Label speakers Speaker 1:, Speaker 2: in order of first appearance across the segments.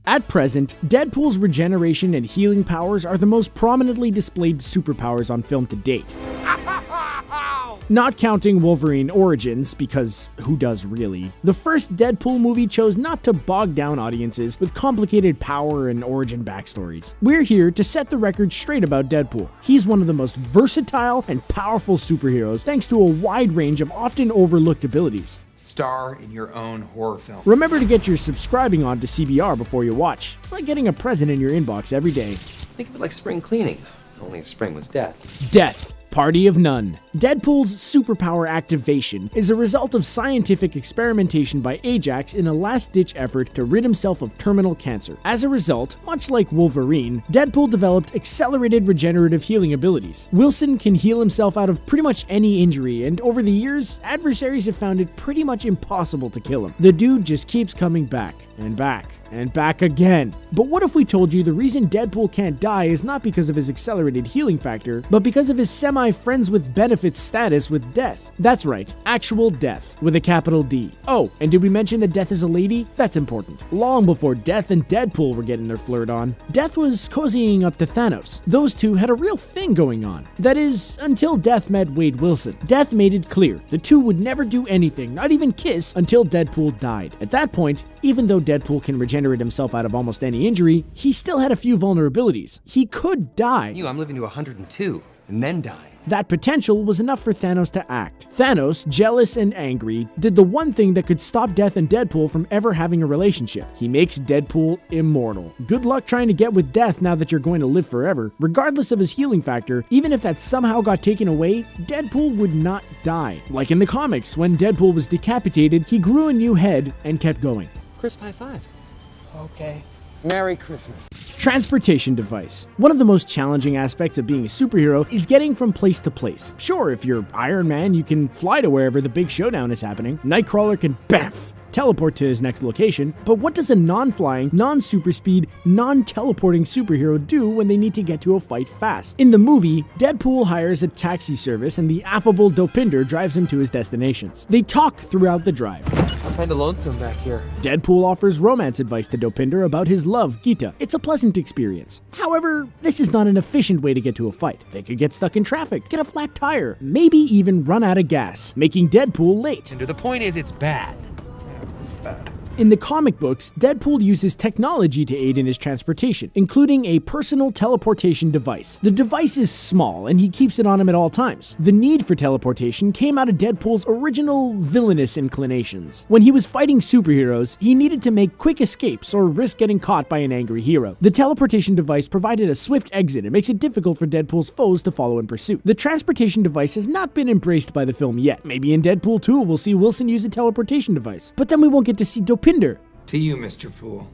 Speaker 1: At present, Deadpool's regeneration and healing powers are the most prominently displayed superpowers on film to date. Not counting Wolverine Origins, because who does really? The first Deadpool movie chose not to bog down audiences with complicated power and origin backstories. We're here to set the record straight about Deadpool. He's one of the most versatile and powerful superheroes thanks to a wide range of often overlooked abilities.
Speaker 2: Star in your own horror film.
Speaker 1: Remember to get your subscribing on to CBR before you watch. It's like getting a present in your inbox every day.
Speaker 3: Think of it like spring cleaning, only if spring was death.
Speaker 1: Death. Party of none. Deadpool's superpower activation is a result of scientific experimentation by Ajax in a last-ditch effort to rid himself of terminal cancer. As a result, much like Wolverine, Deadpool developed accelerated regenerative healing abilities. Wilson can heal himself out of pretty much any injury, and over the years, adversaries have found it pretty much impossible to kill him. The dude just keeps coming back, and back, and back again. But what if we told you the reason Deadpool can't die is not because of his accelerated healing factor, but because of his semi-friends with benefits status with death? That's right, actual death, with a capital D. Oh, and did we mention that Death is a lady? That's important. Long before Death and Deadpool were getting their flirt on, Death was cozying up to Thanos. Those two had a real thing going on. That is, until Death met Wade Wilson. Death made it clear the two would never do anything, not even kiss, until Deadpool died. At that point, even though Deadpool can regenerate himself out of almost any injury, he still had a few vulnerabilities. He could die.
Speaker 3: I'm living to 102 and then dying.
Speaker 1: That potential was enough for Thanos to act. Thanos, jealous and angry, did the one thing that could stop Death and Deadpool from ever having a relationship. He makes Deadpool immortal. Good luck trying to get with Death now that you're going to live forever. Regardless of his healing factor, even if that somehow got taken away, Deadpool would not die. Like in the comics, when Deadpool was decapitated, he grew a new head and kept going.
Speaker 3: Crisp high five.
Speaker 4: Okay. Merry Christmas.
Speaker 1: Transportation device. One of the most challenging aspects of being a superhero is getting from place to place. Sure, if you're Iron Man, you can fly to wherever the big showdown is happening. Nightcrawler can teleport to his next location, but what does a non-flying, non-super speed, non-teleporting superhero do when they need to get to a fight fast? In the movie, Deadpool hires a taxi service and the affable Dopinder drives him to his destinations. They talk throughout the drive.
Speaker 4: I'm kinda lonesome back here.
Speaker 1: Deadpool offers romance advice to Dopinder about his love, Gita. It's a pleasant experience. However, this is not an efficient way to get to a fight. They could get stuck in traffic, get a flat tire, maybe even run out of gas, making Deadpool late.
Speaker 4: And the point is, it's bad. It's bad.
Speaker 1: In the comic books, Deadpool uses technology to aid in his transportation, including a personal teleportation device. The device is small, and he keeps it on him at all times. The need for teleportation came out of Deadpool's original villainous inclinations. When he was fighting superheroes, he needed to make quick escapes or risk getting caught by an angry hero. The teleportation device provided a swift exit and makes it difficult for Deadpool's foes to follow in pursuit. The transportation device has not been embraced by the film yet. Maybe in Deadpool 2 we'll see Wilson use a teleportation device, but then we won't get to see Dopinder.
Speaker 2: To you, Mr. Poole.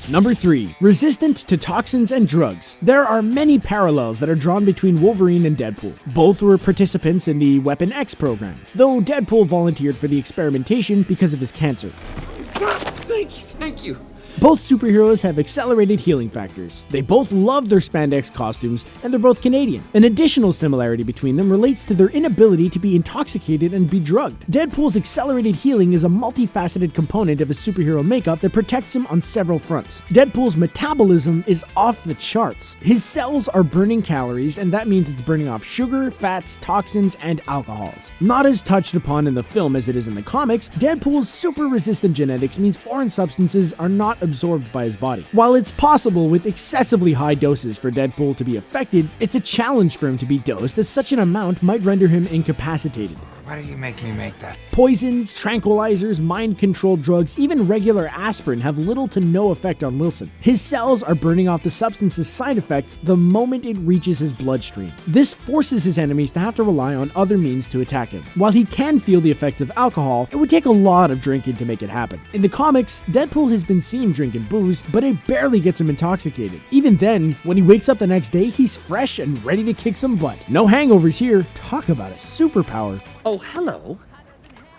Speaker 1: Number 3. Resistant to toxins and drugs. There are many parallels that are drawn between Wolverine and Deadpool. Both were participants in the Weapon X program, though Deadpool volunteered for the experimentation because of his cancer.
Speaker 4: Thank you.
Speaker 1: Both superheroes have accelerated healing factors. They both love their spandex costumes, and they're both Canadian. An additional similarity between them relates to their inability to be intoxicated and be drugged. Deadpool's accelerated healing is a multifaceted component of his superhero makeup that protects him on several fronts. Deadpool's metabolism is off the charts. His cells are burning calories, and that means it's burning off sugar, fats, toxins, and alcohols. Not as touched upon in the film as it is in the comics, Deadpool's super-resistant genetics means foreign substances are not absorbed by his body. While it's possible with excessively high doses for Deadpool to be affected, it's a challenge for him to be dosed, as such an amount might render him incapacitated.
Speaker 2: Why do you make me make that?
Speaker 1: Poisons, tranquilizers, mind-controlled drugs, even regular aspirin have little to no effect on Wilson. His cells are burning off the substance's side effects the moment it reaches his bloodstream. This forces his enemies to have to rely on other means to attack him. While he can feel the effects of alcohol, it would take a lot of drinking to make it happen. In the comics, Deadpool has been seen drinking booze, but it barely gets him intoxicated. Even then, when he wakes up the next day, he's fresh and ready to kick some butt. No hangovers here. Talk about a superpower.
Speaker 3: Oh, hello.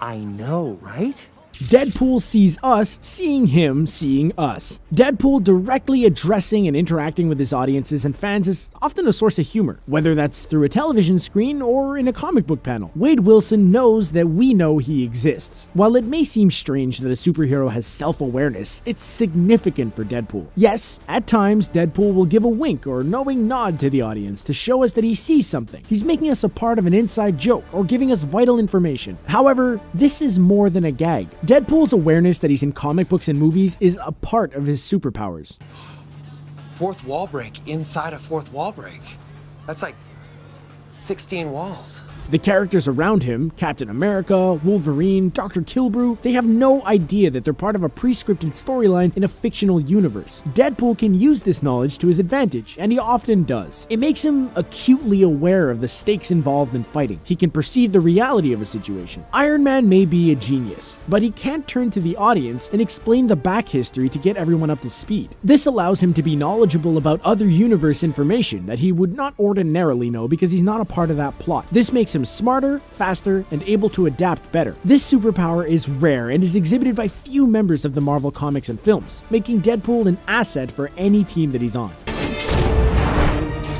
Speaker 3: I know, right?
Speaker 1: Deadpool sees us seeing him seeing us. Deadpool directly addressing and interacting with his audiences and fans is often a source of humor, whether that's through a television screen or in a comic book panel. Wade Wilson knows that we know he exists. While it may seem strange that a superhero has self-awareness, it's significant for Deadpool. Yes, at times Deadpool will give a wink or knowing nod to the audience to show us that he sees something. He's making us a part of an inside joke or giving us vital information. However, this is more than a gag. Deadpool's awareness that he's in comic books and movies is a part of his superpowers.
Speaker 4: Fourth wall break inside a fourth wall break. That's like 16 walls.
Speaker 1: The characters around him, Captain America, Wolverine, Dr. Kilbrew, they have no idea that they're part of a pre-scripted storyline in a fictional universe. Deadpool can use this knowledge to his advantage, and he often does. It makes him acutely aware of the stakes involved in fighting. He can perceive the reality of a situation. Iron Man may be a genius, but he can't turn to the audience and explain the back history to get everyone up to speed. This allows him to be knowledgeable about other universe information that he would not ordinarily know because he's not a part of that plot. This makes him smarter, faster, and able to adapt better. This superpower is rare and is exhibited by few members of the Marvel comics and films, making Deadpool an asset for any team that he's on.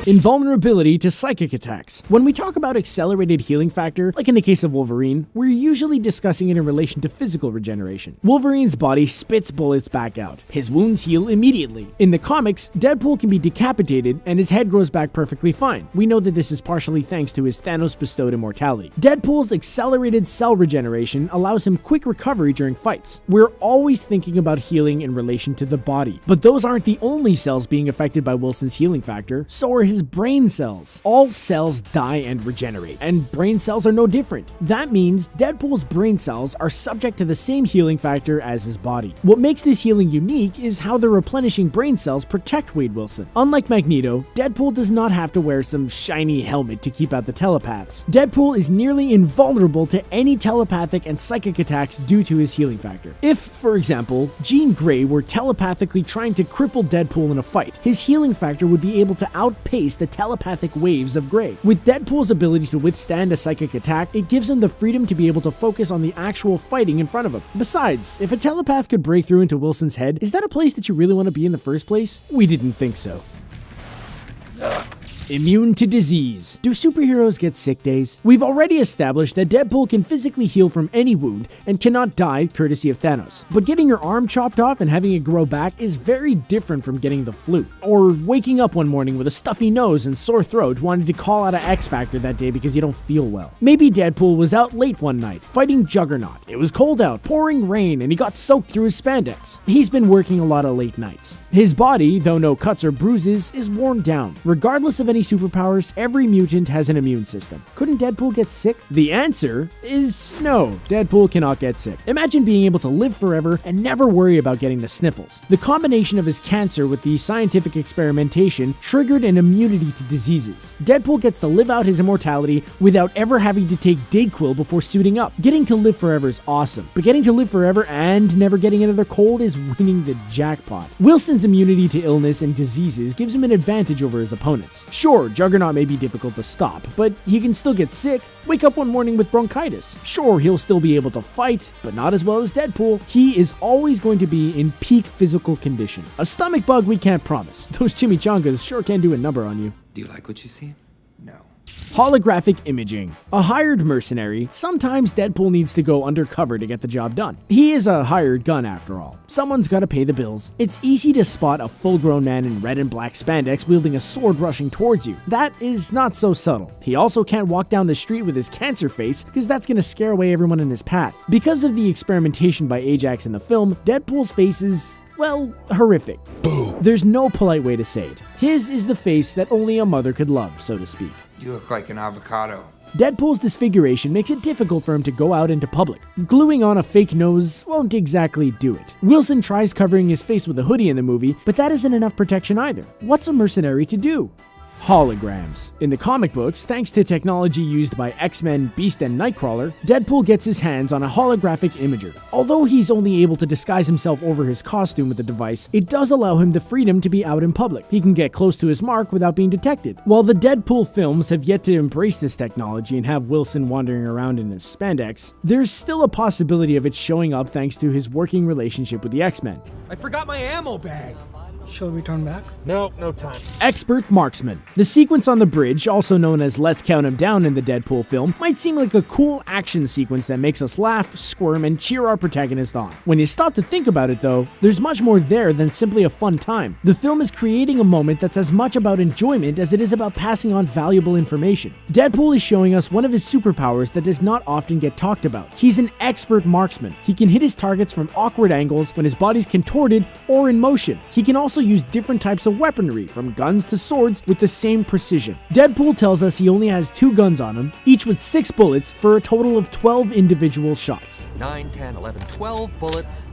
Speaker 1: Invulnerability to psychic attacks. When we talk about accelerated healing factor, like in the case of Wolverine, we're usually discussing it in relation to physical regeneration. Wolverine's body spits bullets back out. His wounds heal immediately. In the comics, Deadpool can be decapitated and his head grows back perfectly fine. We know that this is partially thanks to his Thanos-bestowed immortality. Deadpool's accelerated cell regeneration allows him quick recovery during fights. We're always thinking about healing in relation to the body, but those aren't the only cells being affected by Wilson's healing factor, so are his brain cells. All cells die and regenerate, and brain cells are no different. That means Deadpool's brain cells are subject to the same healing factor as his body. What makes this healing unique is how the replenishing brain cells protect Wade Wilson. Unlike Magneto, Deadpool does not have to wear some shiny helmet to keep out the telepaths. Deadpool is nearly invulnerable to any telepathic and psychic attacks due to his healing factor. If, for example, Jean Grey were telepathically trying to cripple Deadpool in a fight, his healing factor would be able to outpace the telepathic waves of Grey. With Deadpool's ability to withstand a psychic attack, it gives him the freedom to be able to focus on the actual fighting in front of him. Besides, if a telepath could break through into Wilson's head, is that a place that you really want to be in the first place? We didn't think so. Immune to disease. Do superheroes get sick days? We've already established that Deadpool can physically heal from any wound and cannot die courtesy of Thanos. But getting your arm chopped off and having it grow back is very different from getting the flu. Or waking up one morning with a stuffy nose and sore throat wanting to call out an X Factor that day because you don't feel well. Maybe Deadpool was out late one night, fighting Juggernaut. It was cold out, pouring rain, and he got soaked through his spandex. He's been working a lot of late nights. His body, though no cuts or bruises, is worn down. Regardless of any superpowers, every mutant has an immune system. Couldn't Deadpool get sick? The answer is no, Deadpool cannot get sick. Imagine being able to live forever and never worry about getting the sniffles. The combination of his cancer with the scientific experimentation triggered an immunity to diseases. Deadpool gets to live out his immortality without ever having to take Dayquil before suiting up. Getting to live forever is awesome, but getting to live forever and never getting another cold is winning the jackpot. Wilson's immunity to illness and diseases gives him an advantage over his opponents. Sure, Juggernaut may be difficult to stop, but he can still get sick, wake up one morning with bronchitis. Sure, he'll still be able to fight, but not as well as Deadpool. He is always going to be in peak physical condition. A stomach bug we can't promise. Those chimichangas sure can do a number on you.
Speaker 2: Do you like what you see? No.
Speaker 1: Holographic imaging. A hired mercenary, sometimes Deadpool needs to go undercover to get the job done. He is a hired gun after all. Someone's gotta pay the bills. It's easy to spot a full-grown man in red and black spandex wielding a sword rushing towards you. That is not so subtle. He also can't walk down the street with his cancer face because that's gonna scare away everyone in his path. Because of the experimentation by Ajax in the film, Deadpool's face is, well, horrific. There's no polite way to say it. His is the face that only a mother could love, so to speak.
Speaker 2: You look like an avocado.
Speaker 1: Deadpool's disfiguration makes it difficult for him to go out into public. Gluing on a fake nose won't exactly do it. Wilson tries covering his face with a hoodie in the movie, but that isn't enough protection either. What's a mercenary to do? Holograms. In the comic books, thanks to technology used by X-Men, Beast, and Nightcrawler, Deadpool gets his hands on a holographic imager. Although he's only able to disguise himself over his costume with the device, it does allow him the freedom to be out in public. He can get close to his mark without being detected. While the Deadpool films have yet to embrace this technology and have Wilson wandering around in his spandex, there's still a possibility of it showing up thanks to his working relationship with the X-Men.
Speaker 5: I forgot my ammo bag.
Speaker 6: Shall we turn back?
Speaker 4: No, no time.
Speaker 1: Expert Marksman. The sequence on the bridge, also known as Let's Count 'Em Down in the Deadpool film, might seem like a cool action sequence that makes us laugh, squirm, and cheer our protagonist on. When you stop to think about it though, there's much more there than simply a fun time. The film is creating a moment that's as much about enjoyment as it is about passing on valuable information. Deadpool is showing us one of his superpowers that does not often get talked about. He's an expert marksman. He can hit his targets from awkward angles when his body's contorted or in motion. He can also use different types of weaponry, from guns to swords, with the same precision. Deadpool tells us he only has 2 guns on him, each with 6 bullets for a total of 12 individual shots.
Speaker 3: 9, 10, 11, 12 bullets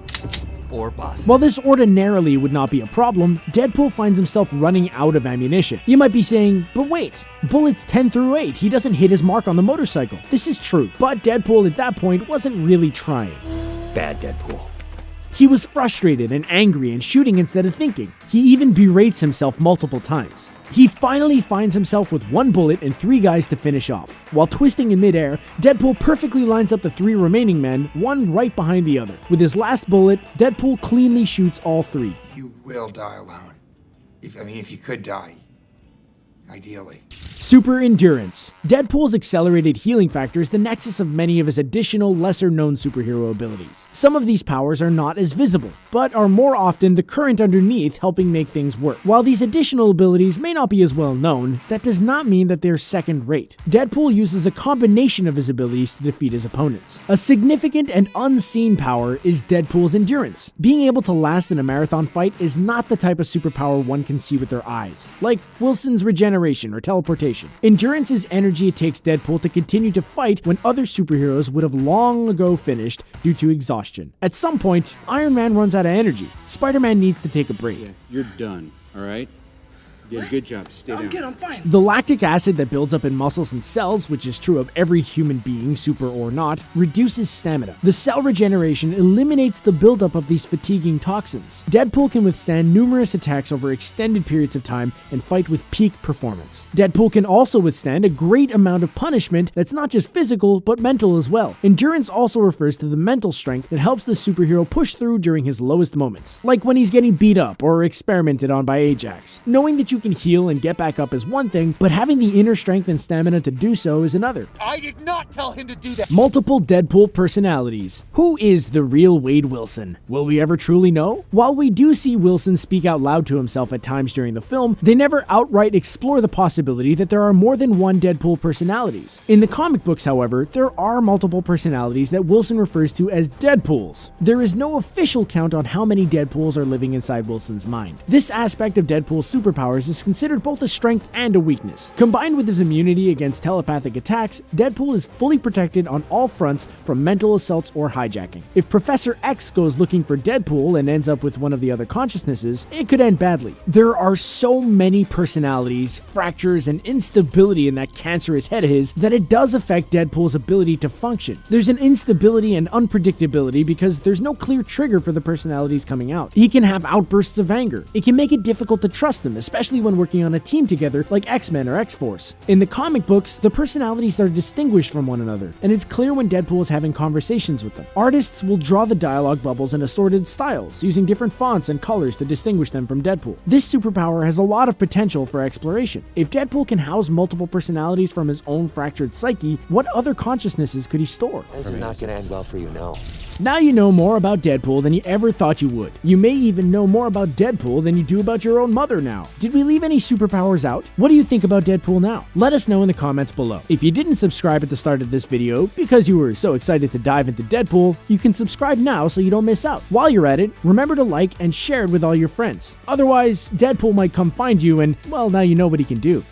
Speaker 3: or bust.
Speaker 1: While this ordinarily would not be a problem, Deadpool finds himself running out of ammunition. You might be saying, but wait, bullets 10 through 8, he doesn't hit his mark on the motorcycle. This is true, but Deadpool at that point wasn't really trying.
Speaker 3: Bad Deadpool.
Speaker 1: He was frustrated and angry and shooting instead of thinking. He even berates himself multiple times. He finally finds himself with 1 bullet and 3 guys to finish off. While twisting in midair, Deadpool perfectly lines up the 3 remaining men, one right behind the other. With his last bullet, Deadpool cleanly shoots all 3.
Speaker 2: You will die alone. If you could die. Ideally.
Speaker 1: Super Endurance. Deadpool's accelerated healing factor is the nexus of many of his additional, lesser-known superhero abilities. Some of these powers are not as visible, but are more often the current underneath helping make things work. While these additional abilities may not be as well known, that does not mean that they're second-rate. Deadpool uses a combination of his abilities to defeat his opponents. A significant and unseen power is Deadpool's endurance. Being able to last in a marathon fight is not the type of superpower one can see with their eyes, like Wilson's regeneration or teleportation. Endurance is energy it takes Deadpool to continue to fight when other superheroes would have long ago finished due to exhaustion. At some point, Iron Man runs out of energy. Spider-Man needs to take a break.
Speaker 7: Yeah, you're done, all right? You did a good job. Stay down.
Speaker 6: I'm good, I'm fine.
Speaker 1: The lactic acid that builds up in muscles and cells, which is true of every human being, super or not, reduces stamina. The cell regeneration eliminates the buildup of these fatiguing toxins. Deadpool can withstand numerous attacks over extended periods of time and fight with peak performance. Deadpool can also withstand a great amount of punishment that's not just physical, but mental as well. Endurance also refers to the mental strength that helps the superhero push through during his lowest moments, like when he's getting beat up or experimented on by Ajax. Knowing that you can heal and get back up is one thing, but having the inner strength and stamina to do so is another.
Speaker 4: I did not tell him to do that.
Speaker 1: Multiple Deadpool personalities. Who is the real Wade Wilson? Will we ever truly know? While we do see Wilson speak out loud to himself at times during the film, they never outright explore the possibility that there are more than one Deadpool personalities. In the comic books, however, there are multiple personalities that Wilson refers to as Deadpools. There is no official count on how many Deadpools are living inside Wilson's mind. This aspect of Deadpool's superpowers is considered both a strength and a weakness. Combined with his immunity against telepathic attacks, Deadpool is fully protected on all fronts from mental assaults or hijacking. If Professor X goes looking for Deadpool and ends up with one of the other consciousnesses, it could end badly. There are so many personalities, fractures, and instability in that cancerous head of his that it does affect Deadpool's ability to function. There's an instability and unpredictability because there's no clear trigger for the personalities coming out. He can have outbursts of anger. It can make it difficult to trust him, especially when working on a team together like X-Men or X-Force. In the comic books, the personalities are distinguished from one another, and it's clear when Deadpool is having conversations with them. Artists will draw the dialogue bubbles in assorted styles, using different fonts and colors to distinguish them from Deadpool. This superpower has a lot of potential for exploration. If Deadpool can house multiple personalities from his own fractured psyche, what other consciousnesses could he store?
Speaker 4: This is not going to end well for you, no.
Speaker 1: Now you know more about Deadpool than you ever thought you would. You may even know more about Deadpool than you do about your own mother now. Did we leave any superpowers out? What do you think about Deadpool now? Let us know in the comments below. If you didn't subscribe at the start of this video because you were so excited to dive into Deadpool, you can subscribe now so you don't miss out. While you're at it, remember to like and share it with all your friends. Otherwise, Deadpool might come find you and, well, now you know what he can do.